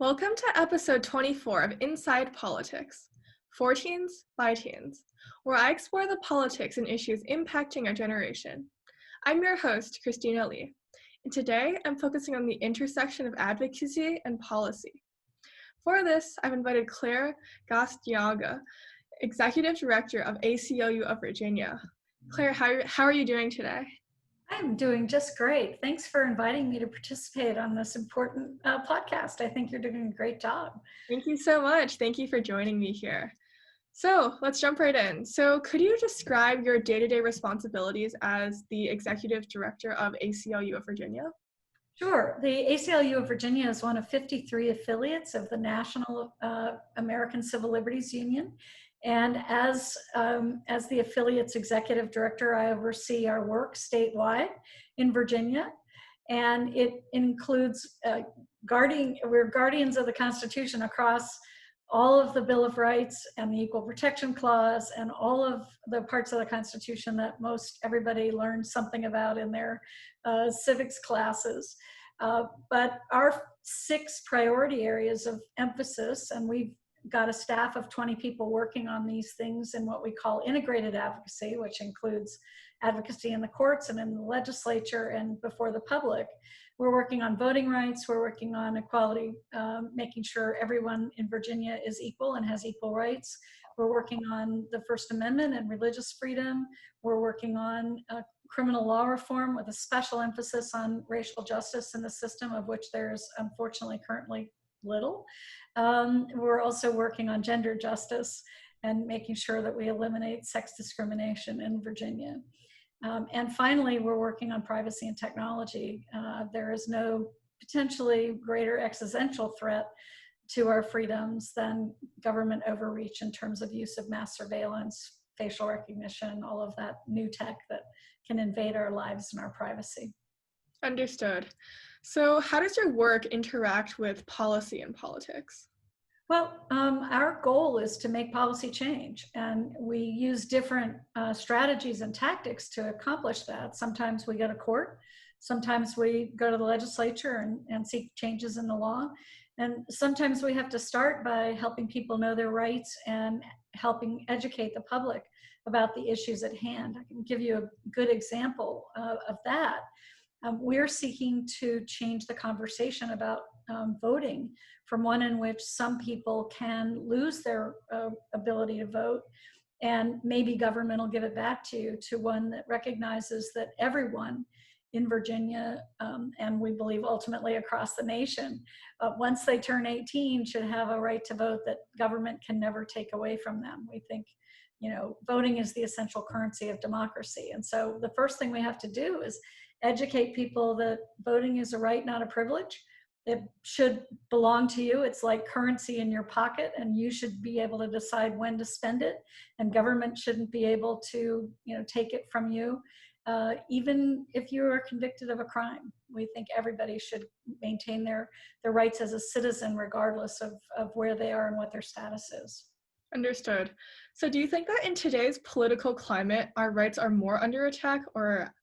Welcome to episode 24 of Inside Politicz, for teens by teens, where I explore the politics and issues impacting our generation. I'm your host, Christina Li, and today I'm focusing on the intersection of advocacy and policy. For this, I've invited Claire Gastañaga, Executive Director of ACLU of Virginia. Claire, how are you doing today? I'm doing just great. Thanks for inviting me to participate on this important podcast. I think you're doing a great job. Thank you so much. Thank you for joining me here. So let's jump right in. So could you describe your day-to-day responsibilities as the Executive Director of ACLU of Virginia? Sure. The ACLU of Virginia is one of 53 affiliates of the National American Civil Liberties Union. And as the affiliate's executive director, I oversee our work statewide in Virginia. And it includes we're guardians of the Constitution across all of the Bill of Rights and the Equal Protection Clause and all of the parts of the Constitution that most everybody learns something about in their civics classes. But our 6 priority areas of emphasis, and we've got a staff of 20 people working on these things in what we call integrated advocacy, which includes advocacy in the courts and in the legislature and before the public. We're working on voting rights, we're working on equality, making sure everyone in Virginia is equal and has equal rights. We're working on the First Amendment and religious freedom. We're working on criminal law reform with a special emphasis on racial justice in the system, of which there's unfortunately currently little. We're also working on gender justice and making sure that we eliminate sex discrimination in Virginia. And finally, we're working on privacy and technology. There is no potentially greater existential threat to our freedoms than government overreach in terms of use of mass surveillance, facial recognition, all of that new tech that can invade our lives and our privacy. Understood. So how does your work interact with policy and politics? Well, our goal is to make policy change, and we use different strategies and tactics to accomplish that. Sometimes we go to court, sometimes we go to the legislature and seek changes in the law, and sometimes we have to start by helping people know their rights and helping educate the public about the issues at hand. I can give you a good example of that. We're seeking to change the conversation about voting from one in which some people can lose their ability to vote and maybe government will give it back to you, to one that recognizes that everyone in Virginia, and we believe ultimately across the nation, once they turn 18 should have a right to vote that government can never take away from them. We think, voting is the essential currency of democracy. And so the first thing we have to do is educate people that voting is a right, not a privilege. It should belong to you. It's like currency in your pocket, and you should be able to decide when to spend it. And government shouldn't be able to, take it from you, even if you are convicted of a crime. We think everybody should maintain their rights as a citizen, regardless of where they are and what their status is. Understood. So do you think that in today's political climate, our rights are more under attack, or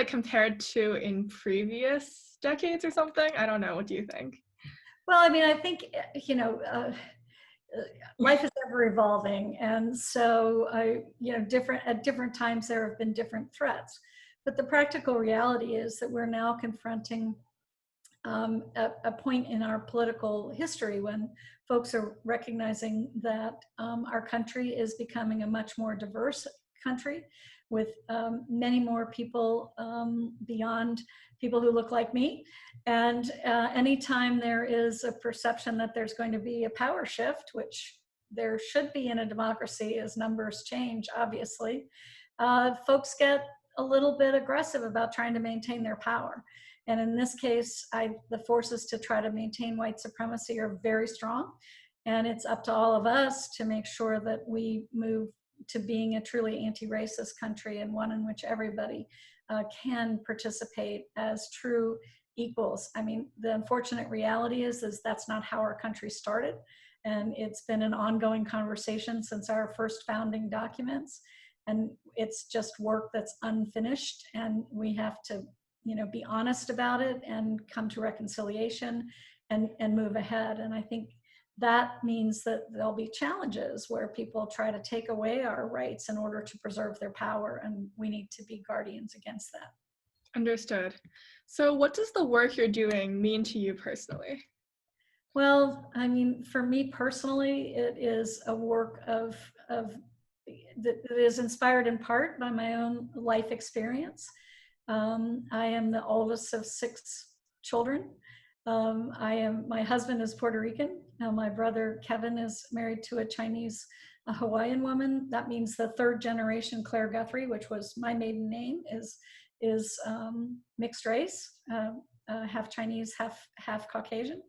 compared to in previous decades or something? I don't know. What do you think? Well, I think, life is ever evolving. And so, at different times there have been different threats. But the practical reality is that we're now confronting a point in our political history when folks are recognizing that our country is becoming a much more diverse country with many more people beyond people who look like me. And anytime there is a perception that there's going to be a power shift, which there should be in a democracy as numbers change, obviously, folks get a little bit aggressive about trying to maintain their power. And in this case, the forces to try to maintain white supremacy are very strong. And it's up to all of us to make sure that we move to being a truly anti-racist country, and one in which everybody can participate as true equals. The unfortunate reality is that's not how our country started. And it's been an ongoing conversation since our first founding documents. And it's just work that's unfinished. And we have to, be honest about it and come to reconciliation and move ahead. And I think that means that there'll be challenges where people try to take away our rights in order to preserve their power, and we need to be guardians against that. Understood. So what does the work you're doing mean to you personally? Well, I mean, for me personally, it is a work that is inspired in part by my own life experience. I am the oldest of 6 children. My husband is Puerto Rican. My brother Kevin is married to a Hawaiian woman. That means the 3rd generation Claire Guthrie, which was my maiden name, is mixed race, half Chinese, half Caucasian.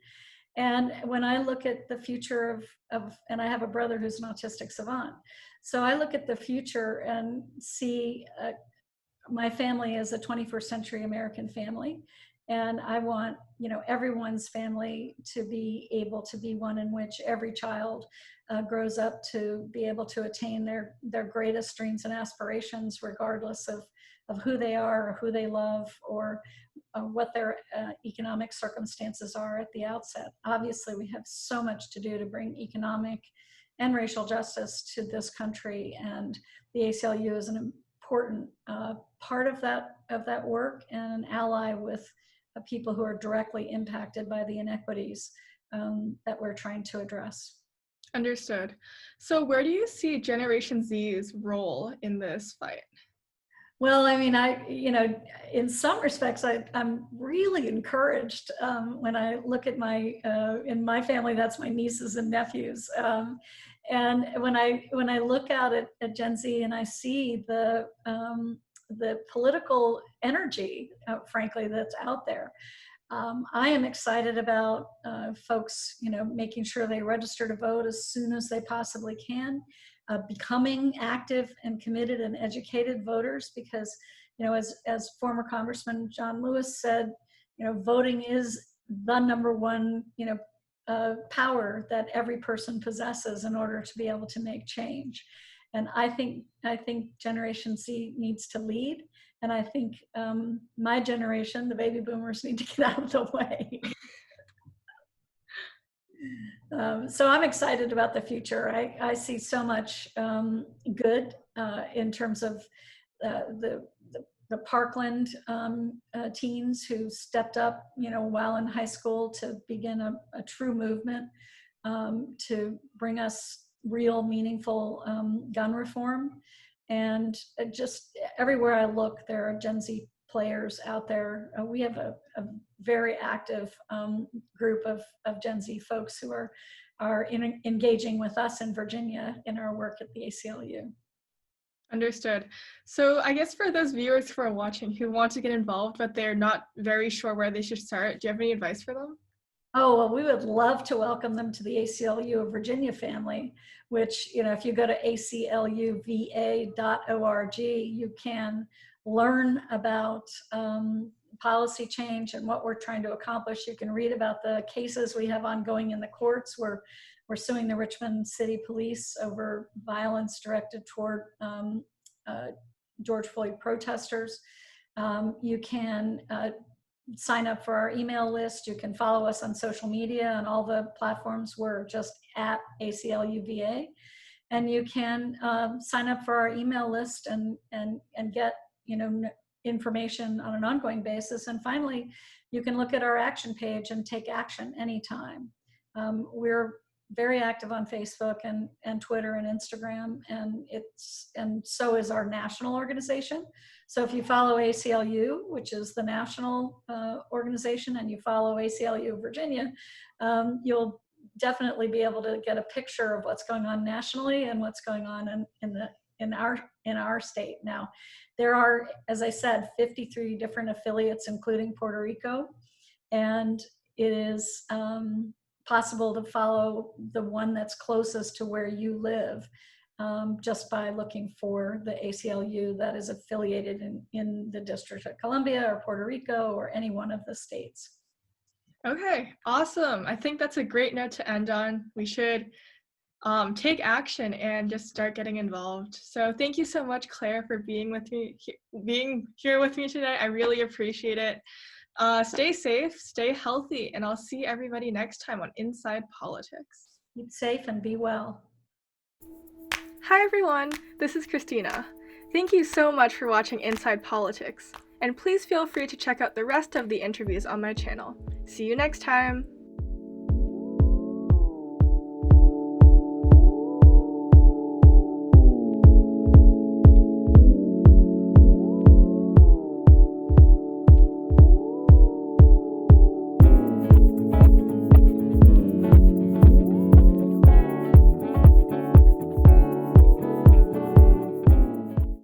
And when I look at the future and I have a brother who's an autistic savant, so I look at the future and see my family as a 21st century American family. And I want, everyone's family to be able to be one in which every child grows up to be able to attain their greatest dreams and aspirations, regardless of who they are or who they love or what their economic circumstances are at the outset. Obviously, we have so much to do to bring economic and racial justice to this country, and the ACLU is an important part of that work and an ally with people who are directly impacted by the inequities that we're trying to address. Understood. So where do you see Generation Z's role in this fight? Well, I mean, in some respects, I'm really encouraged when I look at in my family, that's my nieces and nephews. And when I look out at Gen Z and I see the political energy, frankly, that's out there, I am excited about folks, making sure they register to vote as soon as they possibly can. Becoming active and committed and educated voters, because, as former Congressman John Lewis said, voting is the number one, power that every person possesses in order to be able to make change. And I think Generation Z needs to lead. And I think my generation, the baby boomers, need to get out of the way. So I'm excited about the future. I see so much good in terms of the Parkland teens who stepped up, while in high school to begin a true movement to bring us real, meaningful gun reform. And just everywhere I look, there are Gen Z players out there. We have a very active group of Gen Z folks who are engaging with us in Virginia in our work at the ACLU. Understood. So I guess for those viewers who are watching who want to get involved, but they're not very sure where they should start, do you have any advice for them? Oh, well, we would love to welcome them to the ACLU of Virginia family, which, if you go to acluva.org, you can learn about policy change and what we're trying to accomplish. You can read about the cases we have ongoing in the courts. We're suing the Richmond City Police over violence directed toward George Floyd protesters. You can sign up for our email list. You can follow us on social media on all the platforms. We're just at ACLUVA. And you can sign up for our email list and get information on an ongoing basis. And finally, you can look at our action page and take action anytime. We're very active on Facebook and Twitter and Instagram, and so is our national organization. So if you follow ACLU, which is the national organization, and you follow ACLU of Virginia, you'll definitely be able to get a picture of what's going on nationally and what's going on in our state. Now, there are, as I said, 53 different affiliates, including Puerto Rico, and it is possible to follow the one that's closest to where you live just by looking for the ACLU that is affiliated in the District of Columbia or Puerto Rico or any one of the states. Okay, awesome. I think that's a great note to end on. We should take action and just start getting involved. So thank you so much, Claire, for being here with me today. I really appreciate it. Stay safe, stay healthy, and I'll see everybody next time on Inside Politics. Keep safe and be well. Hi everyone, this is Christina. Thank you so much for watching Inside Politics, and please feel free to check out the rest of the interviews on my channel. See you next time!